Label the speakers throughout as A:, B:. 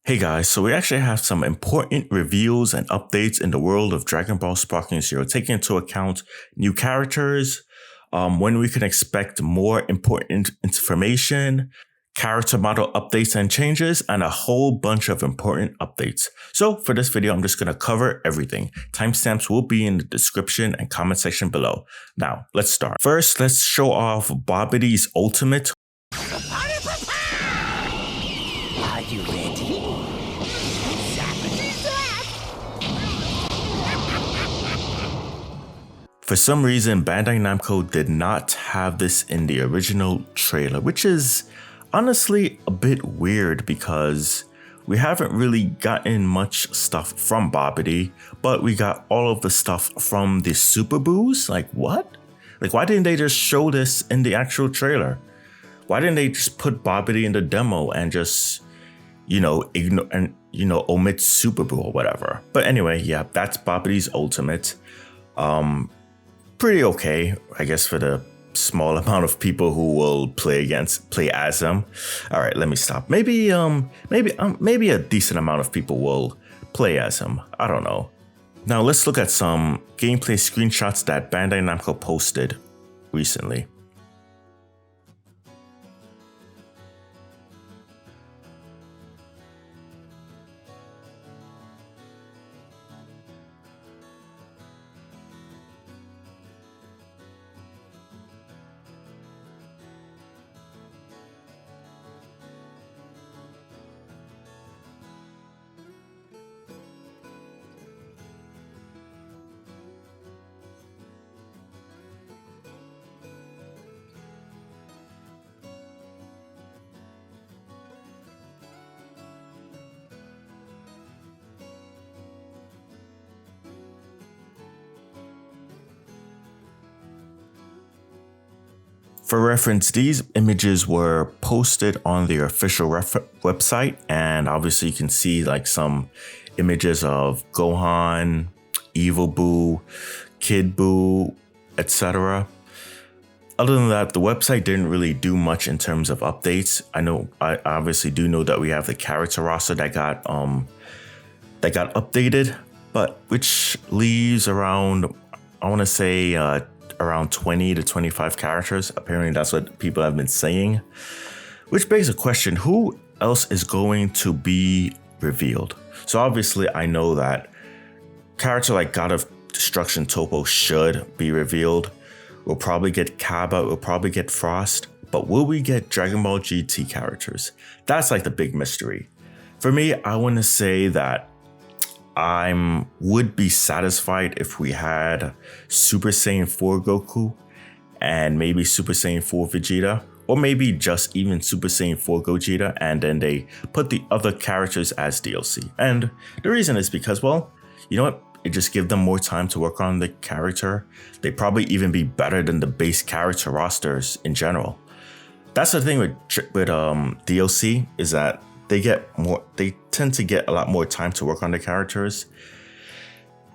A: Hey guys, so we actually have some important reveals and updates in the world of Dragon Ball Sparking Zero, taking into account new characters, when we can expect more important information, character model updates and changes, and a whole bunch of important updates. So for this video, I'm just going to cover everything. Timestamps will be in the description and comment section below. Now, let's start. First, let's show off Babidi's ultimate.
B: Are you ready?
A: For some reason, Bandai Namco did not have this in the original trailer, which is honestly a bit weird because we haven't really gotten much stuff from Babidi, but we got all of the stuff from the Super Buus. Like what? Like why didn't they just show this in the actual trailer? Why didn't they just put Babidi in the demo and just, ignore and, omit Super Buu or whatever? But anyway, yeah, that's Babidi's ultimate. Pretty okay, I guess, for the small amount of people who will play as him. All right, let me stop. Maybe a decent amount of people will play as him. I don't know. Now let's look at some gameplay screenshots that Bandai Namco posted recently. For reference, these images were posted on their official website, and obviously you can see like some images of Gohan, Evil Buu, Kid Buu, etc. Other than that, the website didn't really do much in terms of updates. I obviously do know that we have the character roster that got updated, but which leaves around, I want to say, around 20 to 25 characters. Apparently that's what people have been saying, which begs a question: who else is going to be revealed? So obviously I know that character like God of Destruction Topo should be revealed. We'll probably get Kaba, we'll probably get Frost, but will we get Dragon Ball GT characters? That's like the big mystery. For me, I want to say that I would be satisfied if we had Super Saiyan 4 Goku and maybe Super Saiyan 4 Vegeta, or maybe just even Super Saiyan 4 Gogeta, and then they put the other characters as DLC. And the reason is because, well, you know what? It just gives them more time to work on the character. They probably even be better than the base character rosters in general. That's the thing with DLC, is that they tend to get a lot more time to work on the characters,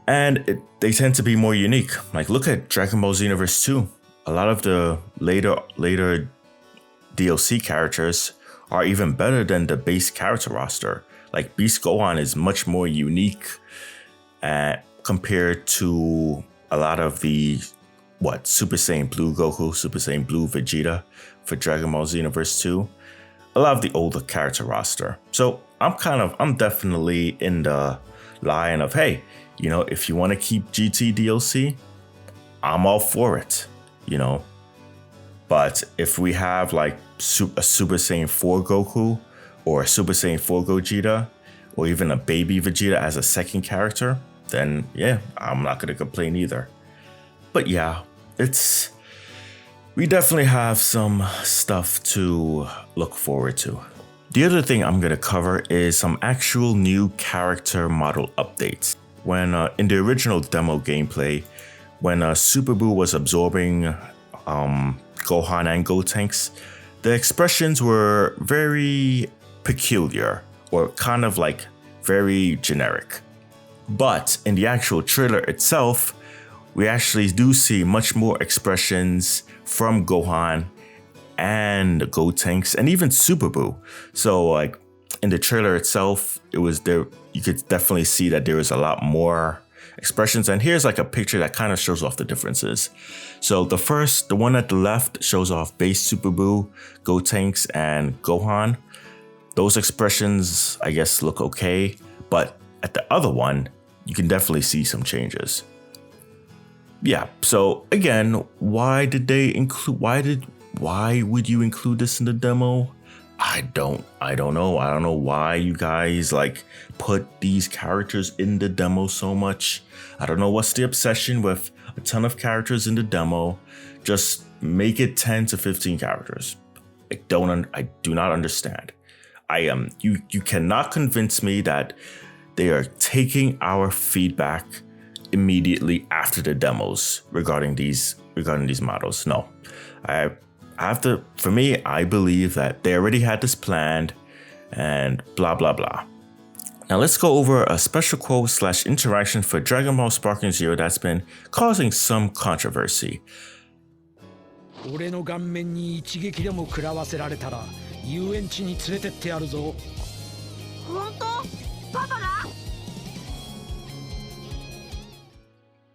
A: and they tend to be more unique. Like look at Dragon Ball Xenoverse 2. A lot of the later DLC characters are even better than the base character roster. Like Beast Gohan is much more unique compared to a lot of the Super Saiyan Blue Goku, Super Saiyan Blue Vegeta for Dragon Ball Xenoverse 2. A lot of the older character roster. So I'm definitely in the line of, hey, if you want to keep GT DLC, I'm all for it, But if we have like a Super Saiyan 4 Goku or a Super Saiyan 4 Gogeta, or even a baby Vegeta as a second character, then yeah, I'm not going to complain either. But yeah, we definitely have some stuff to look forward to. The other thing I'm going to cover is some actual new character model updates. When in the original demo gameplay, when Super Buu was absorbing Gohan and Gotenks, the expressions were very peculiar, or kind of like very generic. But in the actual trailer itself, we actually do see much more expressions from Gohan and Gotenks and even Super Buu. So like in the trailer itself, it was there. You could definitely see that there was a lot more expressions. And here's like a picture that kind of shows off the differences. So the one at the left shows off base Super Buu, Gotenks, and Gohan. Those expressions, I guess, look okay. But at the other one, you can definitely see some changes. Yeah, so again, why would you include this in the demo? I don't know. I don't know why you guys like put these characters in the demo so much. I don't know what's the obsession with a ton of characters in the demo. Just make it 10 to 15 characters. I do not understand. You cannot convince me that they are taking our feedback immediately after the demos regarding these models. No, I believe that they already had this planned and blah, blah, blah. Now let's go over a special quote / interaction for Dragon Ball Sparking Zero that's been causing some controversy.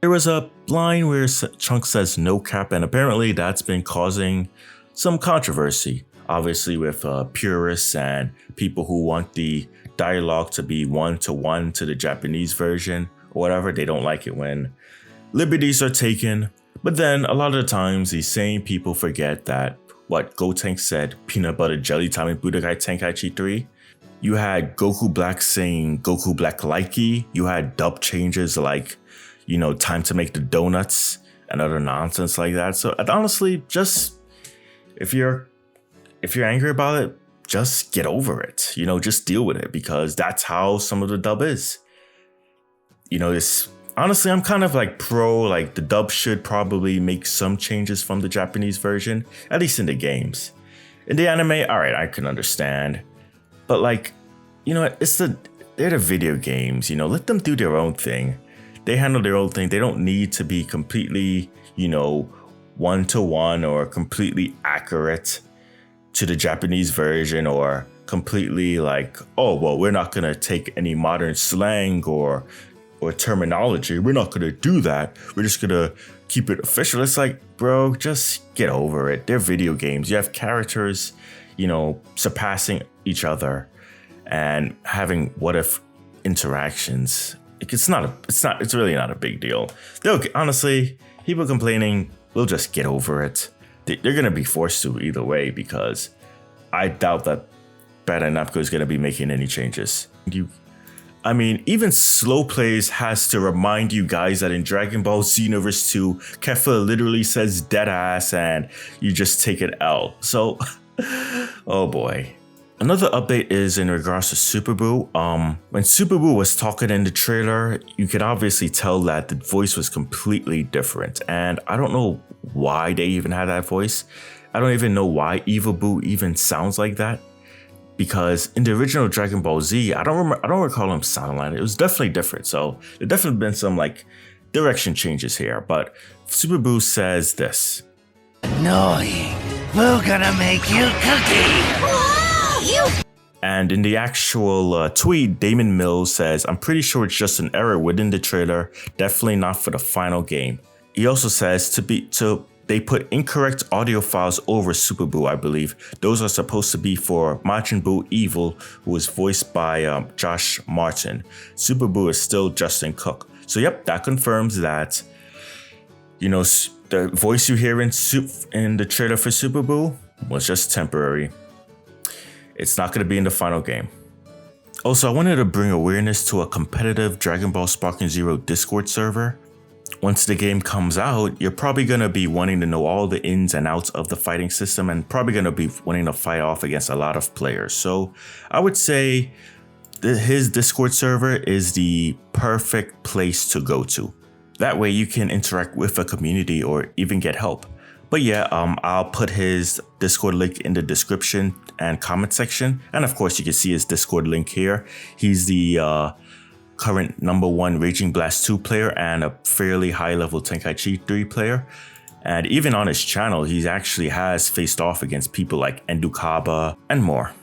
A: There was a line where Trunks says no cap, and apparently that's been causing some controversy, obviously with purists and people who want the dialogue to be one-to-one to the Japanese version or whatever. They don't like it when liberties are taken. But then a lot of the times these same people forget that what Gotenks said, peanut butter jelly time in Budokai Tenkaichi 3. You had Goku Black saying Goku Black likey. You had dub changes like, you know, time to make the donuts and other nonsense like that. So honestly, just if you're angry about it, just get over it. You know, just deal with it, because that's how some of the dub is. You know, honestly, I'm kind of like the dub should probably make some changes from the Japanese version, at least in the games. In the anime, all right, I can understand. But like, you know, they're the video games, you know, let them do their own thing. They handle their own thing. They don't need to be completely, you know, one-to-one or completely accurate to the Japanese version, or completely like, oh, well, we're not going to take any modern slang or terminology. We're not going to do that. We're just going to keep it official. It's like, bro, just get over it. They're video games. You have characters, you know, surpassing each other and having what if interactions. It's really not a big deal. Honestly, people complaining, we'll just get over it. They're going to be forced to either way, because I doubt that Bandai Namco is going to be making any changes. Even ShykoPlays has to remind you guys that in Dragon Ball Xenoverse 2, Kefla literally says deadass and you just take an L. So, oh boy. Another update is in regards to Super Buu. When Super Buu was talking in the trailer, you could obviously tell that the voice was completely different. And I don't know why they even had that voice. I don't even know why Evil Buu even sounds like that. Because in the original Dragon Ball Z, I don't recall him sounding like it. It was definitely different. So there definitely been some like direction changes here. But Super Buu says this.
B: Annoying. We're gonna make you cookie.
A: And in the actual tweet, Damon Mills says, I'm pretty sure it's just an error within the trailer, definitely not for the final game. He also says they put incorrect audio files over Super Buu, I believe. Those are supposed to be for Majin Buu Evil, who was voiced by Josh Martin. Super Buu is still Justin Cook. So yep, that confirms that, you know, the voice you hear in the trailer for Super Buu was just temporary. It's not going to be in the final game. Also, I wanted to bring awareness to a competitive Dragon Ball Sparking Zero Discord server. Once the game comes out, you're probably going to be wanting to know all the ins and outs of the fighting system and probably going to be wanting to fight off against a lot of players. So I would say his Discord server is the perfect place to go to. That way you can interact with a community or even get help. But yeah, I'll put his Discord link in the description and comment section. And of course, you can see his Discord link here. He's the current #1 Raging Blast 2 player and a fairly high level Tenkaichi 3 player. And even on his channel, he actually has faced off against people like Endukaba and more.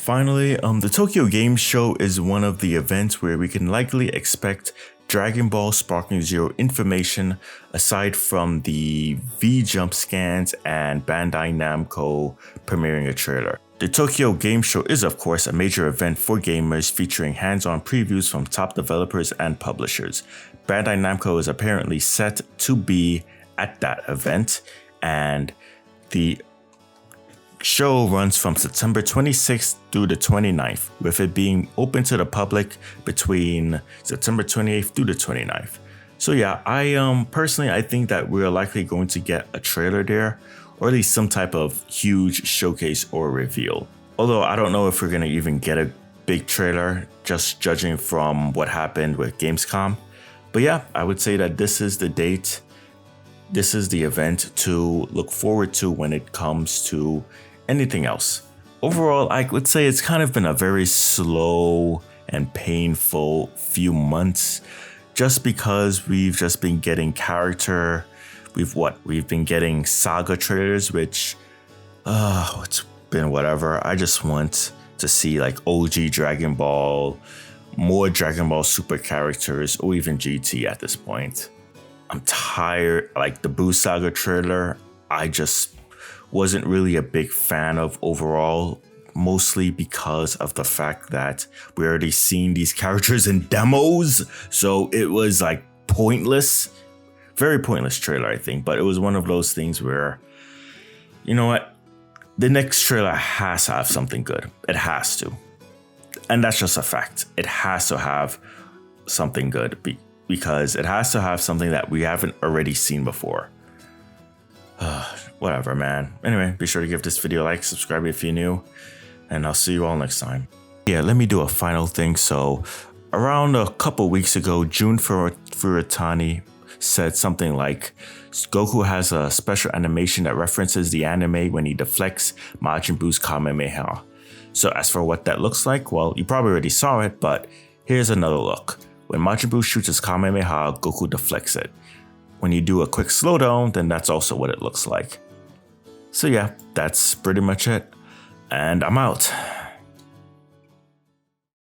A: Finally, the Tokyo Game Show is one of the events where we can likely expect Dragon Ball Sparking Zero information aside from the V-Jump scans and Bandai Namco premiering a trailer. The Tokyo Game Show is of course a major event for gamers featuring hands-on previews from top developers and publishers. Bandai Namco is apparently set to be at that event, and the show runs from September 26th through the 29th, with it being open to the public between September 28th through the 29th. So yeah, I personally think that we're likely going to get a trailer there, or at least some type of huge showcase or reveal. Although I don't know if we're gonna even get a big trailer, just judging from what happened with Gamescom. But yeah, I would say that this is the date. This is the event to look forward to when it comes to anything else. Overall, I would say it's kind of been a very slow and painful few months, just because we've just been getting character. We've been getting Saga trailers, which, it's been whatever. I just want to see like OG Dragon Ball, more Dragon Ball Super characters, or even GT at this point. I'm tired. Like the Buu Saga trailer, I just wasn't really a big fan of overall, mostly because of the fact that we already seen these characters in demos. So it was like pointless. Very pointless trailer, I think, but it was one of those things where, you know what? The next trailer has to have something good. It has to. And that's just a fact. It has to have something good because it has to have something that we haven't already seen before. Whatever, man. Anyway, be sure to give this video a like, subscribe if you're new, and I'll see you all next time. Yeah, let me do a final thing. So around a couple weeks ago, Jun Furutani said something like, Goku has a special animation that references the anime when he deflects Majin Buu's Kamehameha. So as for what that looks like, well, you probably already saw it, but here's another look. When Majin Buu shoots his Kamehameha, Goku deflects it. When you do a quick slowdown, then that's also what it looks like. So yeah, that's pretty much it. And I'm out.